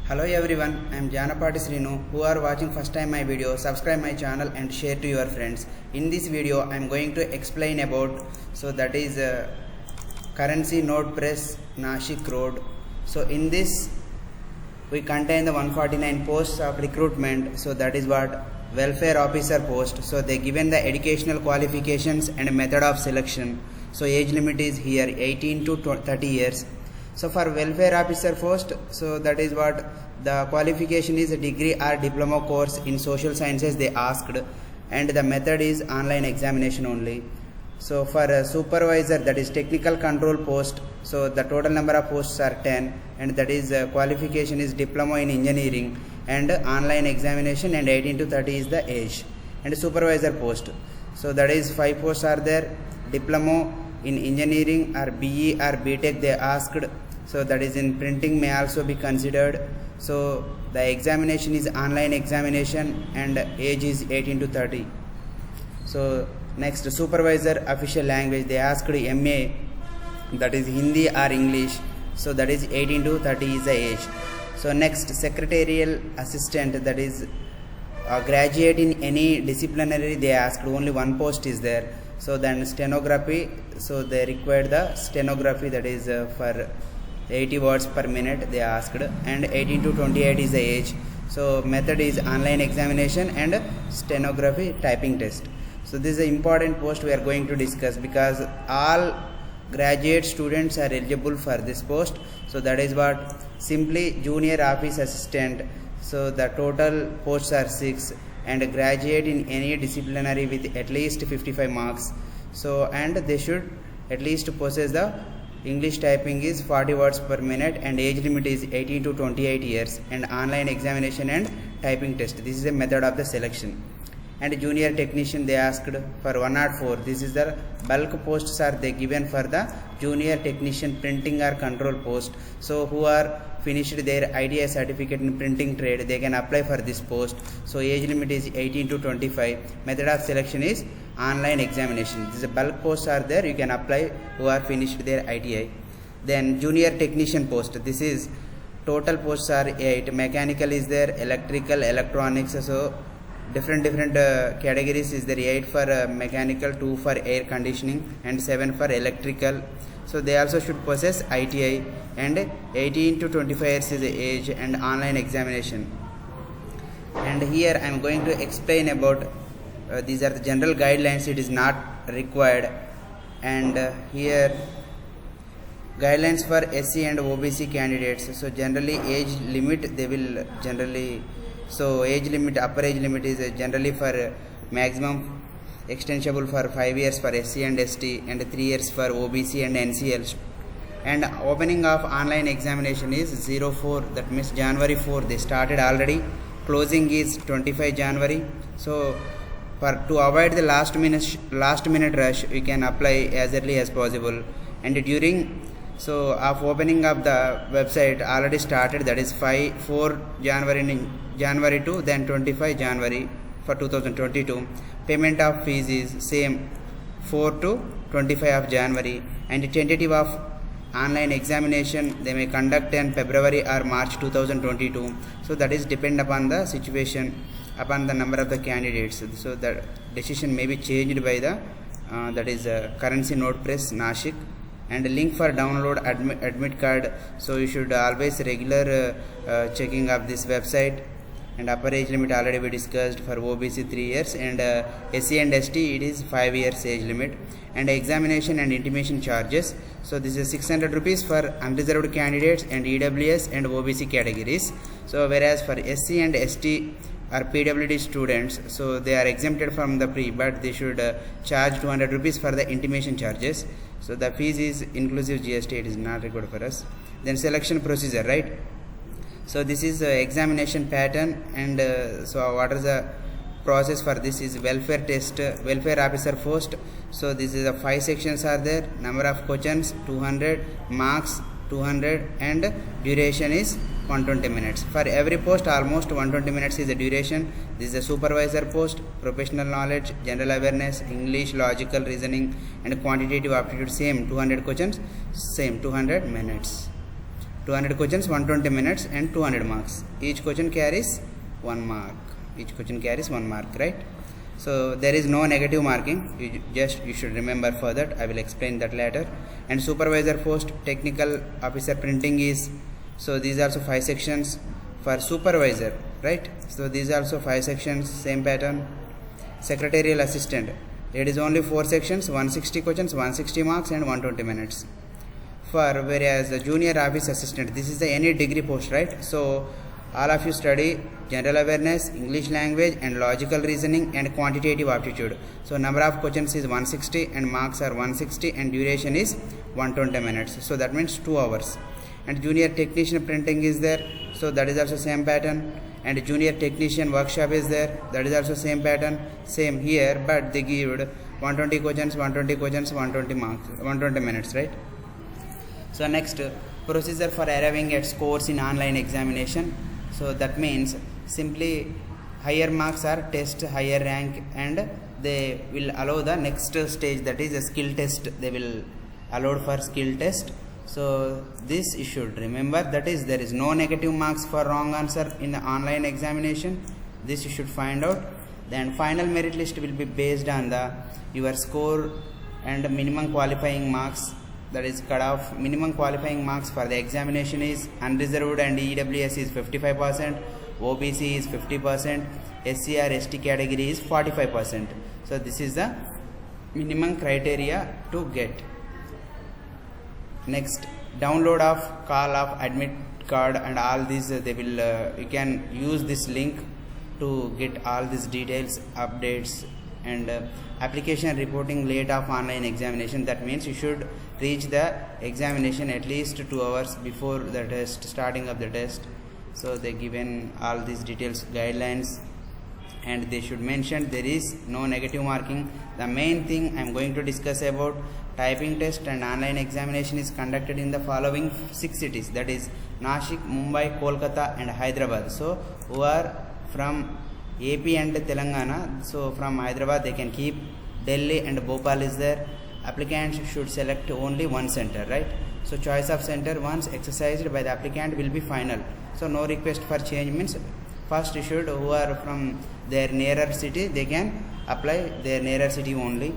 Hello everyone, I am Janapati Srinu. Who are watching first time my video, subscribe my channel and share to your friends. In this video, I am going to explain about that is currency note press Nashik Road. So in this we contain the 149 posts of recruitment. So that is what welfare officer post. So they given the educational qualifications and method of selection. So age limit is here 18 to 30 years. So for welfare officer post, so that is what the qualification is a degree or diploma course in social sciences they asked, and the method is online examination only. So for a supervisor, that is technical control post, so the total number of posts are 10, and that is qualification is diploma in engineering and online examination, and 18 to 30 is the age. And supervisor post, so that is 5 posts are there, diploma in engineering or BE or BTech they asked, so that is in printing may also be considered. So the examination is online examination and age is 18 to 30. So next, supervisor official language they asked MA, that is Hindi or English, so that is 18 to 30 is the age. So next, secretarial assistant, that is graduate in any disciplinary they asked, only one post is there. So then stenography, so they required the stenography, that is for 80 words per minute they asked, and 18 to 28 is the age. So method is online examination and stenography typing test. So this is an important post we are going to discuss, because all graduate students are eligible for this post. So that is what simply junior office assistant, so the total posts are 6, and graduate in any disciplinary with at least 55 marks. So and they should at least possess the English typing is 40 words per minute, and age limit is 18 to 28 years, and online examination and typing test. This is a method of the selection. And junior technician they asked for 104. This is the bulk posts are they given for the junior technician printing or control post. So who are finished their IDI certificate in printing trade, they can apply for this post. So age limit is 18 to 25. Method of selection is online examination. This is a bulk posts are there, you can apply who are finished their ITI. Then junior technician post, this is total posts are 8. Mechanical is there, electrical, electronics, so different categories is there. 8 for mechanical, 2 for air conditioning, and 7 for electrical. So they also should possess ITI, and 18 to 25 years is the age, and online examination. And here I am going to explain about these are the general guidelines, it is not required. And here guidelines for SC and OBC candidates. So generally age limit they will generally, so age limit, upper age limit is generally for maximum extensible for 5 years for SC and ST, and 3 years for OBC and NCL. And opening of online examination is 04, that means January 4 they started already, closing is 25 January. So to avoid the last minute rush, we can apply as early as possible. And during of opening of the website already started, that is 4 January to then 25 January for 2022. Payment of fees is same 4 to 25 of January, and tentative of online examination they may conduct in February or March 2022. So that is depend upon the situation, upon the number of the candidates. So the decision may be changed by the that is currency note press Nashik. And link for download admit card, so you should always regular checking of this website. And upper age limit already we discussed, for OBC 3 years, and SC and ST it is 5 years age limit. And examination and intimation charges, so this is 600 rupees for unreserved candidates and EWS and OBC categories. So whereas for SC and ST or PWD students, so they are exempted from the pre, but they should charge 200 rupees for the intimation charges. So the fees is inclusive GST, it is not required for us. Then selection procedure, right? So this is examination pattern, and so what is the process for this is welfare test, welfare officer post. So this is the 5 sections are there, number of questions 200, marks 200, and duration is 120 minutes. For every post almost 120 minutes is the duration. This is a supervisor post, professional knowledge, general awareness, English, logical reasoning, and quantitative aptitude, same 200 questions, same 200 minutes. 200 questions 120 minutes and 200 marks. Each question carries 1 mark. Each question carries 1 mark, right? So there is no negative marking. You should remember for that. I will explain that later. And supervisor post, technical officer printing is, so these are also 5 sections for supervisor, right? So these are also 5 sections, same pattern. Secretarial assistant, it is only 4 sections, 160 questions, 160 marks and 120 minutes. For whereas the junior office assistant, this is the any degree post, right? So all of you study general awareness, English language and logical reasoning and quantitative aptitude. So number of questions is 160 and marks are 160 and duration is 120 minutes. So that means 2 hours. And junior technician printing is there, so that is also same pattern. And junior technician workshop is there, that is also same pattern, same here, but they give 120 questions, 120 questions, 120 marks, 120 minutes, right? So next, procedure for arriving at scores in online examination. So that means simply higher marks are test, higher rank, and they will allow the next stage, that is a skill test. They will allow for skill test. So this you should remember, that is there is no negative marks for wrong answer in the online examination. This you should find out. Then final merit list will be based on the your score and minimum qualifying marks, that is cut off. Minimum qualifying marks for the examination is unreserved and EWS is 55%, OBC is 50%, SC or ST category is 45%. So this is the minimum criteria to get. Next, download of call of admit card and all these they will you can use this link to get all these details, updates, and application reporting late of online examination. That means you should reach the examination at least 2 hours before the test, starting of the test. So they given all these details, guidelines, and they should mention there is no negative marking. The main thing I am going to discuss about typing test and online examination is conducted in the following 6 cities, that is Nashik, Mumbai, Kolkata and Hyderabad. So who are from AP and Telangana, so from Hyderabad they can keep, Delhi and Bhopal is there. Applicants should select only one center, right? So choice of center once exercised by the applicant will be final. So no request for change means first you should, who are from their nearer city, they can apply their nearer city only.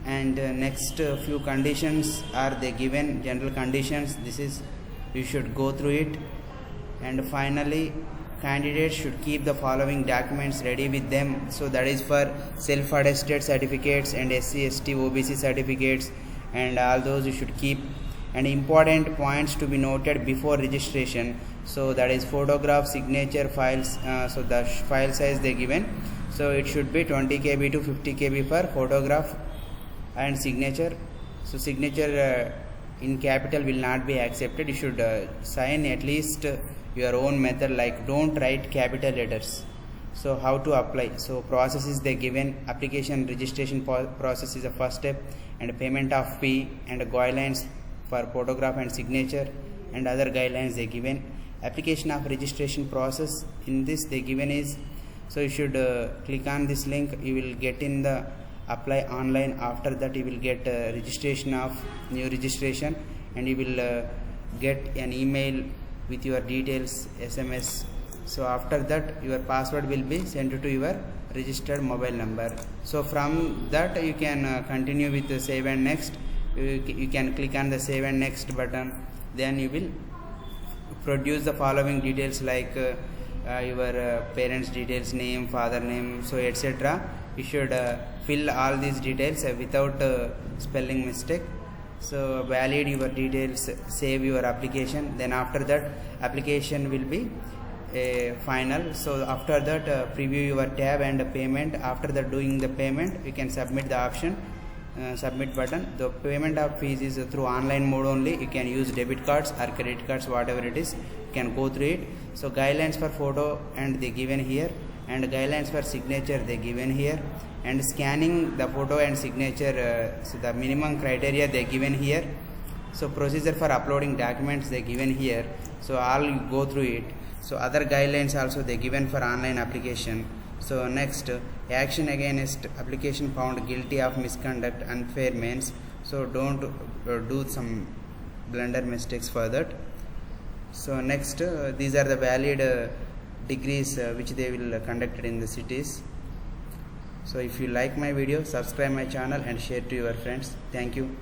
And next few conditions are they given, general conditions, this is you should go through it. And finally, candidates should keep the following documents ready with them. So that is for self-attested certificates and SC, ST, OBC certificates, and all those you should keep. And important points to be noted before registration, so that is photograph, signature, files. So the file size they given, so it should be 20 KB to 50 KB for photograph and signature. So signature in capital will not be accepted. You should sign at least your own method, like don't write capital letters. So how to apply, so process is they given. Application registration process is the first step, and payment of fee and guidelines for photograph and signature and other guidelines they given. Application of registration process, in this they given is, so you should click on this link, you will get in the apply online. After that you will get registration of new registration, and you will get an email with your details, SMS. So after that your password will be sent to your registered mobile number. So from that you can continue with the save and next. You can click on the save and next button, then you will produce the following details like your parents details, name, father name, so etc. You should fill all these details without spelling mistake. So validate your details, save your application, then after that application will be final. So after that preview your tab and payment. After that doing the payment, you can submit the option, submit button. The payment of fees is through online mode only. You can use debit cards or credit cards, whatever it is, you can go through it. So guidelines for photo and they given here, and guidelines for signature they given here, and scanning the photo and signature, so the minimum criteria they given here. So procedure for uploading documents they given here, so all you go through it. So other guidelines also they given for online application. So next, action against application found guilty of misconduct, unfair means, so don't do some blunder mistakes for that. So next, these are the valid degrees which they will conduct in the cities. So if you like my video, subscribe my channel and share to your friends. Thank you.